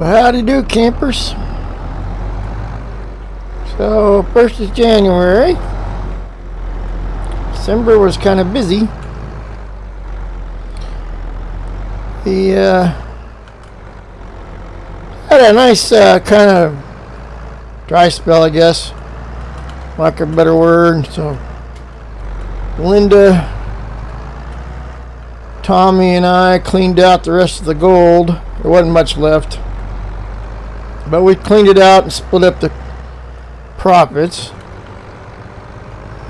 Well, howdy do, campers. So, 1st is January. December was kind of busy. Had a nice kind of dry spell, I guess, lack of a better word. So, Linda, Tommy, and I cleaned out the rest of the gold. There wasn't much left, but we cleaned it out and split up the profits.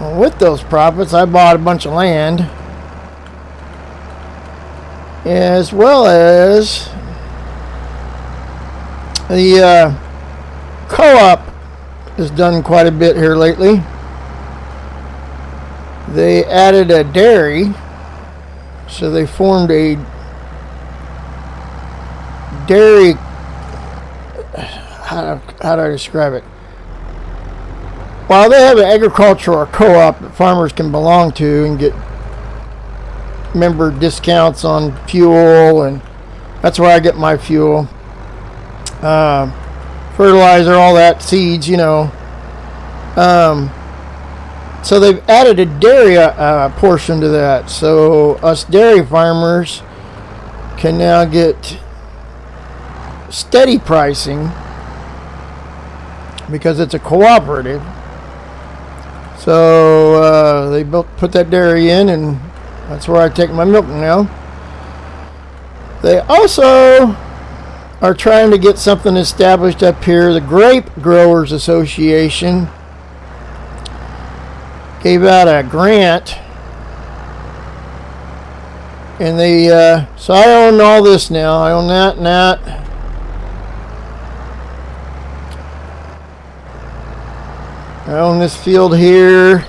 Well, with those profits, I bought a bunch of land, as well as the co-op has done quite a bit here lately. They added a dairy, so they formed a dairy, how do I describe it? While they have an agricultural co-op that farmers can belong to and get member discounts on fuel, and that's where I get my fuel, fertilizer, all that, seeds, you know. So they've added a dairy portion to that, so us dairy farmers can now get steady pricing because it's a cooperative. So they put that dairy in, and that's where I take my milk now. They also are trying to get something established up here. The Grape Growers Association gave out a grant, and they so I own all this now. I own that and that. I own this field here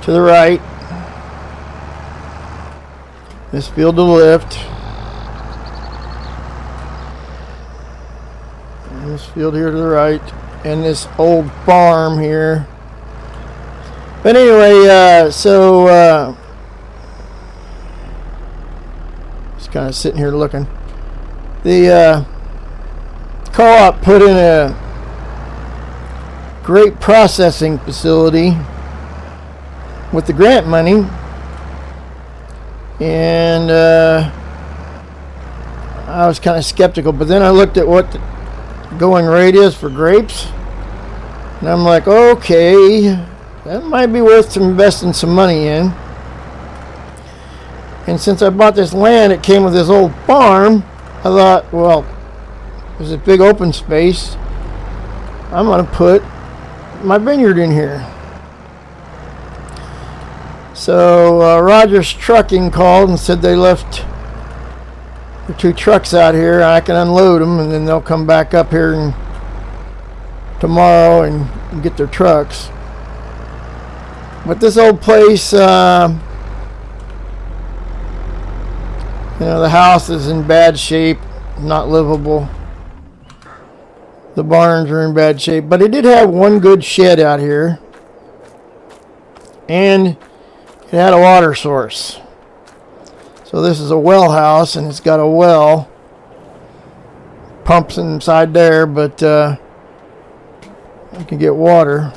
to the right, this field to the left, and this field here to the right, and this old farm here. But anyway, so just kind of sitting here looking. The co-op put in a grape processing facility with the grant money, and I was kind of skeptical, but then I looked at what the going rate is for grapes, and I'm like, okay, that might be worth investing some money in. And since I bought this land, it came with this old farm. I thought, well, there's a big open space, I'm going to put my vineyard in here. So Rogers Trucking called and said they left the 2 trucks out here. I can unload them, and then they'll come back up here tomorrow and get their trucks. But this old place, you know, the house is in bad shape, not livable. The barns are in bad shape, but it did have one good shed out here, and it had a water source. So this is a well house, and it's got a well, pumps inside there, but you can get water.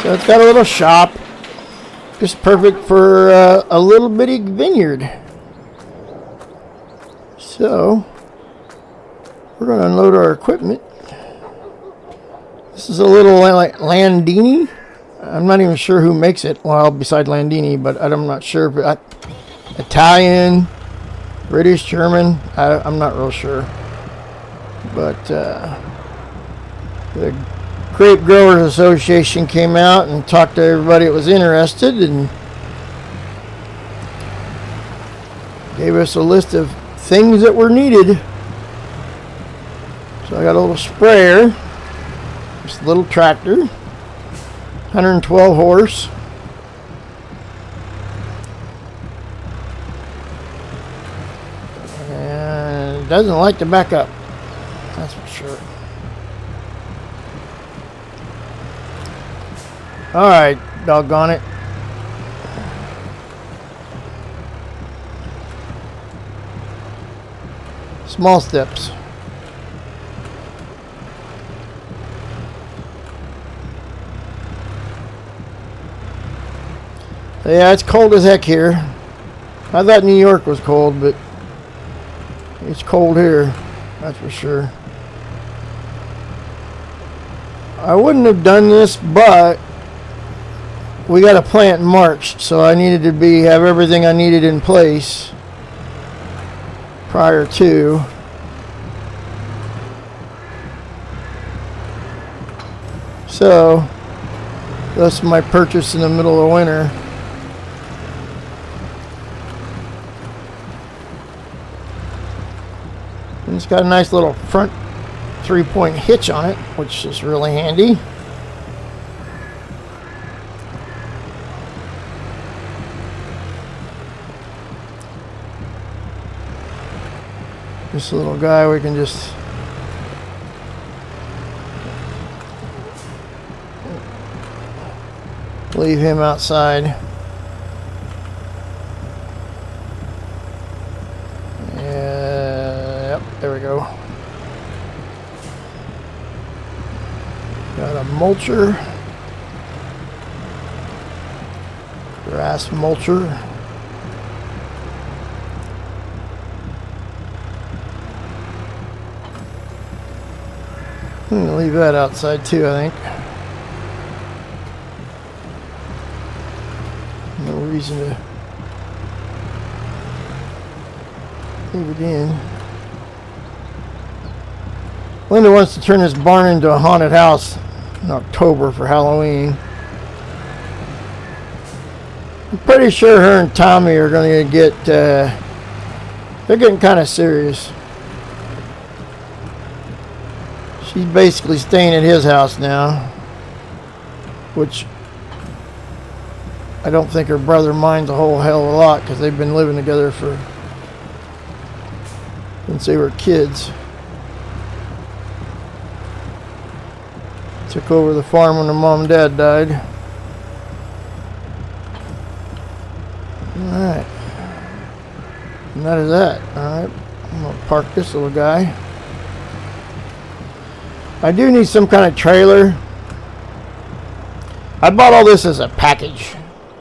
So it's got a little shop. Just perfect for a little bitty vineyard. So we're going to unload our equipment. This is a little like Landini. I'm not even sure who makes it. Well, beside Landini, but I'm not sure. But Italian, British, German. I'm not real sure. But the Grape Growers Association came out and talked to everybody that was interested and gave us a list of things that were needed. So I got a little sprayer, this little tractor, 112 horse, and it doesn't like to back up, that's for sure. Alright, doggone it. Small steps. Yeah, it's cold as heck here. I thought New York was cold, but it's cold here, that's for sure. I wouldn't have done this, but we got a plant in March, so I needed to have everything I needed in place prior to. So that's my purchase in the middle of winter. And it's got a nice little front 3-point hitch on it, which is really handy. This little guy, we can just leave him outside. Yep, there we go. Got a mulcher, grass mulcher. I'm gonna leave that outside too, I think. No reason to leave it in. Linda wants to turn this barn into a haunted house in October for Halloween. I'm pretty sure her and Tommy are going to get, they're getting kind of serious. She's basically staying at his house now, which I don't think her brother minds a whole hell of a lot because they've been living together since they were kids. Took over the farm when her mom and dad died. Alright. And that is that. Alright. I'm going to park this little guy. I do need some kind of trailer. I bought all this as a package.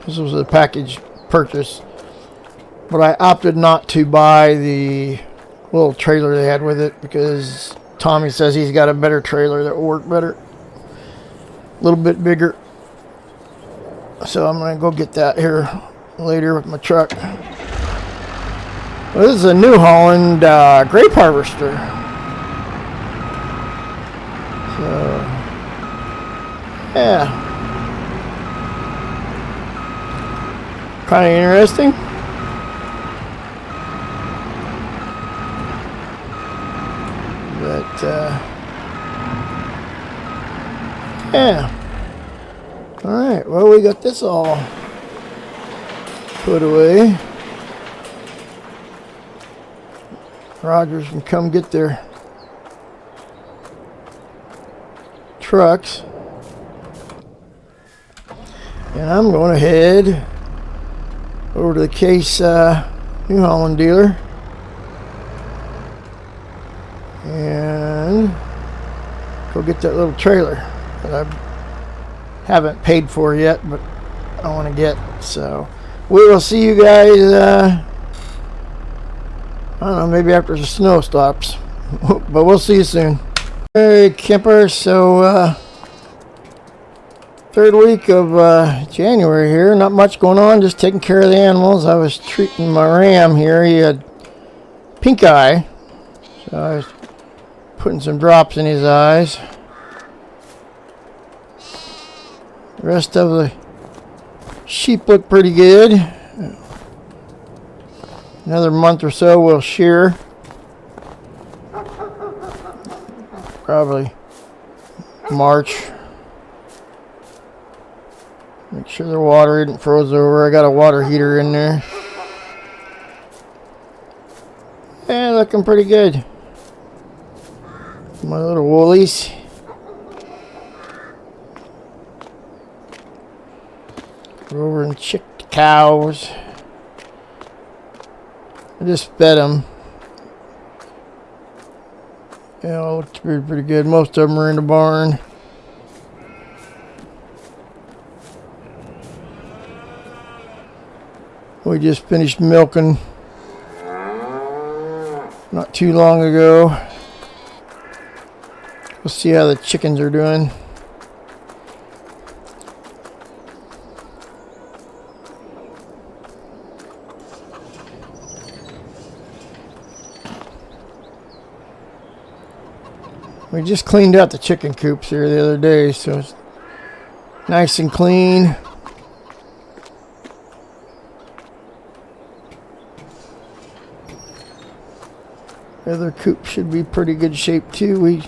This was a package purchase. But I opted not to buy the little trailer they had with it because Tommy says he's got a better trailer that will work better. A little bit bigger. So I'm going to go get that here later with my truck. Well, this is a New Holland grape harvester. So, yeah. Kind of interesting. But, yeah. Alright, well, we got this all put away. Rogers can come get their trucks. And I'm going to head over to the Case New Holland dealer and go get that little trailer that I haven't paid for yet, but I want to get. So we will see you guys, I don't know, maybe after the snow stops. But we'll see you soon. Hey, camper. So third week of January here. Not much going on, just taking care of the animals. I was treating my ram here. He had pink eye, so I was putting some drops in his eyes. The rest of the sheep look pretty good. Another month or so we'll shear. Probably March. Make sure the water isn't froze over. I got a water heater in there. Yeah, looking pretty good. My little woolies. Go over and check the cows. I just fed them. Yeah, it looks pretty good. Most of them are in the barn. We just finished milking not too long ago. We'll see how the chickens are doing. We just cleaned out the chicken coops here the other day, so it's nice and clean. The other coop should be pretty good shape too. We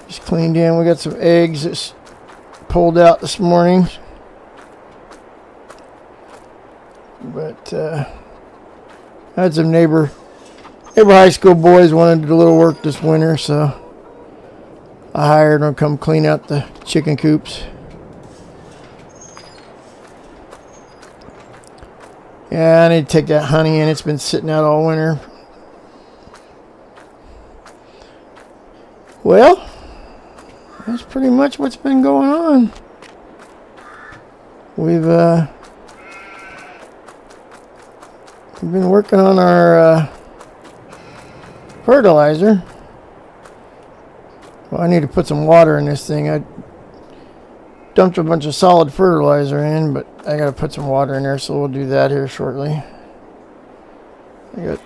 just cleaned in. We got some eggs that's pulled out this morning. But I had some neighbor high school boys wanted to do a little work this winter, so I hired them to come clean out the chicken coops. Yeah, I need to take that honey in. It's been sitting out all winter. Well, that's pretty much what's been going on. We've been working on our fertilizer. Well, I need to put some water in this thing. I dumped a bunch of solid fertilizer in, but I gotta put some water in there, so we'll do that here shortly. I got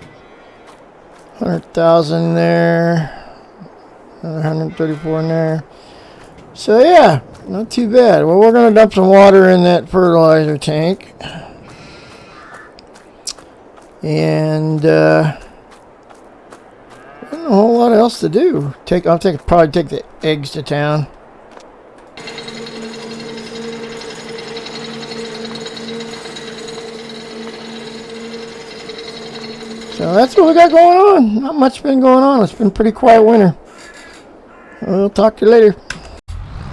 100,000 there. Another 134 in there. So yeah, not too bad. Well, we're going to dump some water in that fertilizer tank. And I don't know a whole lot else to do. I'll probably take the eggs to town. So that's what we got going on. Not much been going on. It's been a pretty quiet winter. We'll talk to you later.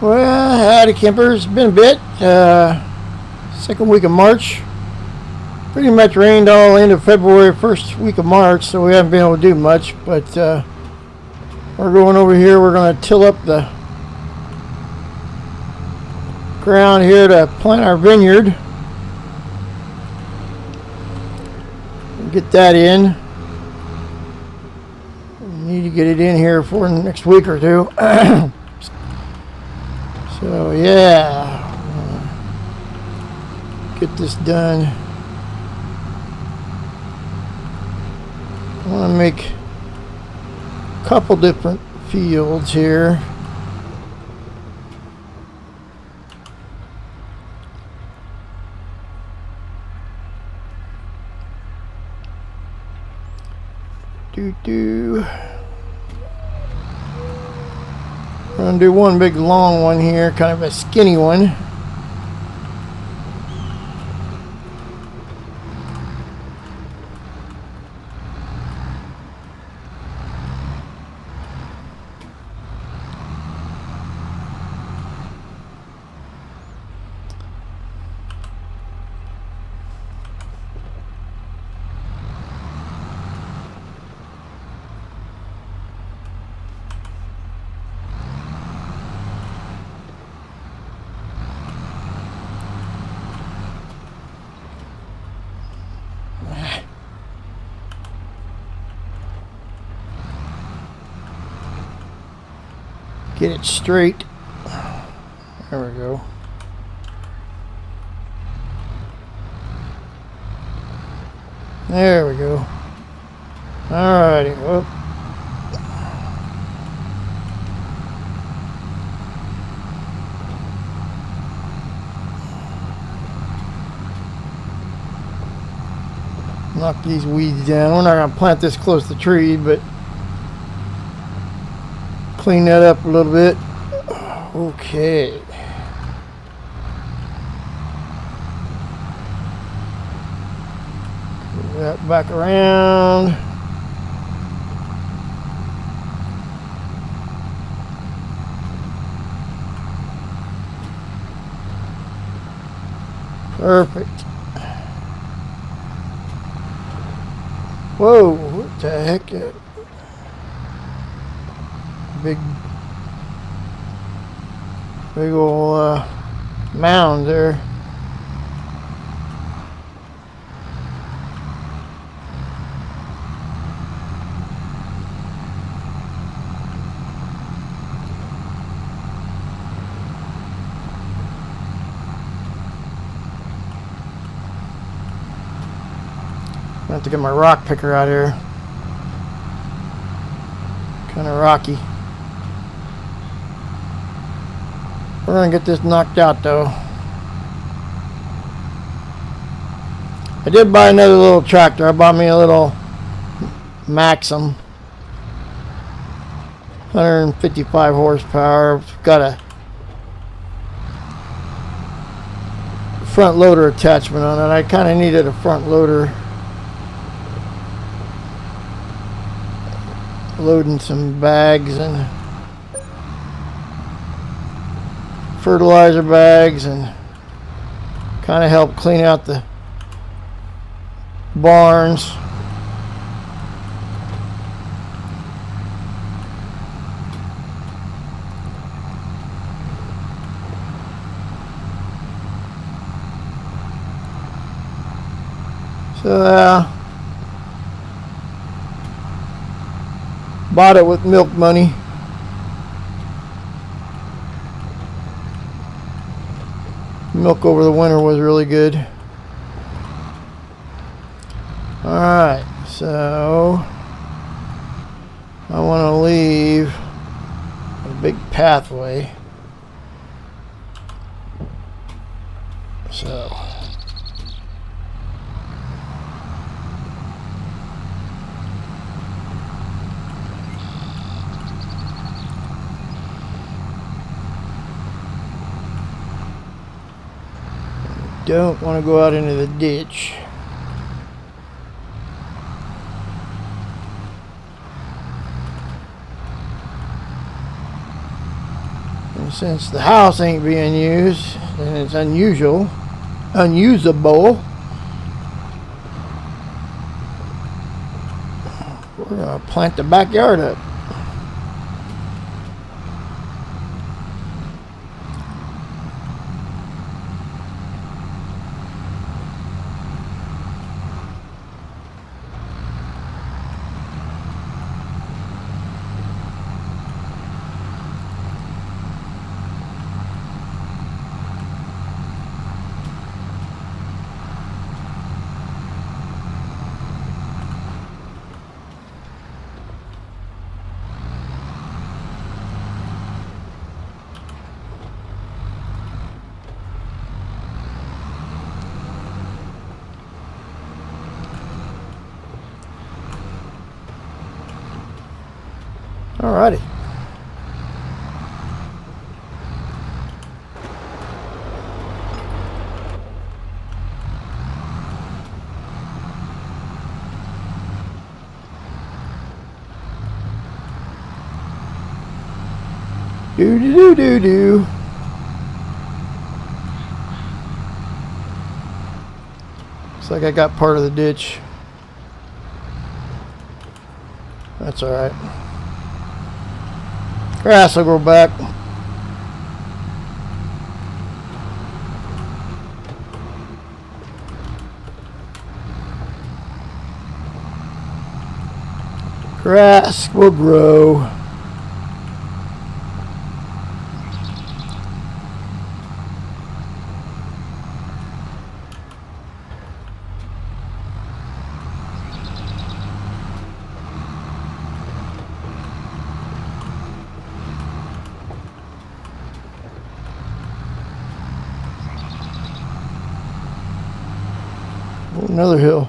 Well, howdy campers. Been a bit. Second week of March. Pretty much rained all into February, first week of March, so we haven't been able to do much. But we're going over here. We're going to till up the ground here to plant our vineyard. Get that in. Need to get it in here for the next week or two. So yeah, get this done. I want to make a couple different fields here. I'm going to do one big long one here, kind of a skinny one. Get it straight. There we go. There we go. Alrighty. Whoop. Knock these weeds down. We're not going to plant this close to the tree, but clean that up a little bit. Okay. Move that back around. Perfect. Whoa, what the heck? Big ol' mound there. I have to get my rock picker out here. Kind of rocky. We're gonna get this knocked out though. I did buy another little tractor. I bought me a little Maxim, 155 horsepower. Got a front loader attachment on it. I kind of needed a front loader. Loading some bags and fertilizer bags and kind of help clean out the barns. So bought it with milk money. Milk over the winter was really good. Alright, so I want to leave a big pathway. So don't want to go out into the ditch. And since the house ain't being used and it's unusable, we're gonna plant the backyard up. Alrighty. Do do do do do. Looks like I got part of the ditch. That's alright. Grass will grow back. Grass will grow. Another hill.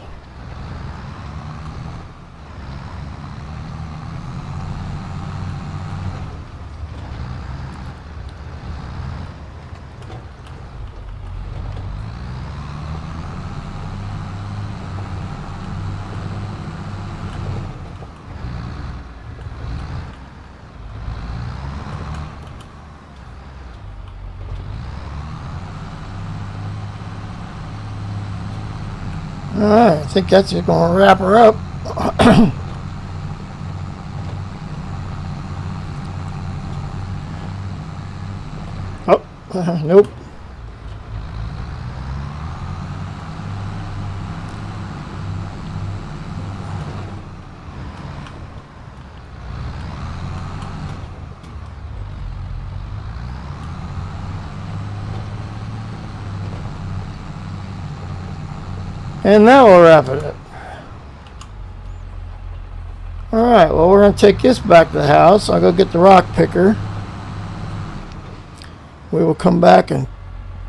Alright, I think that's just going to wrap her up. Nope. And now we'll wrap it up. Alright, well, we're going to take this back to the house. I'll go get the rock picker. We will come back and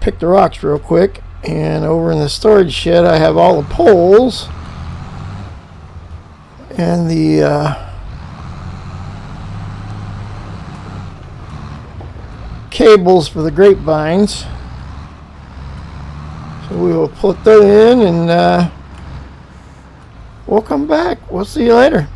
pick the rocks real quick. And over in the storage shed, I have all the poles and the cables for the grapevines. So we will put that in, and we'll come back. We'll see you later.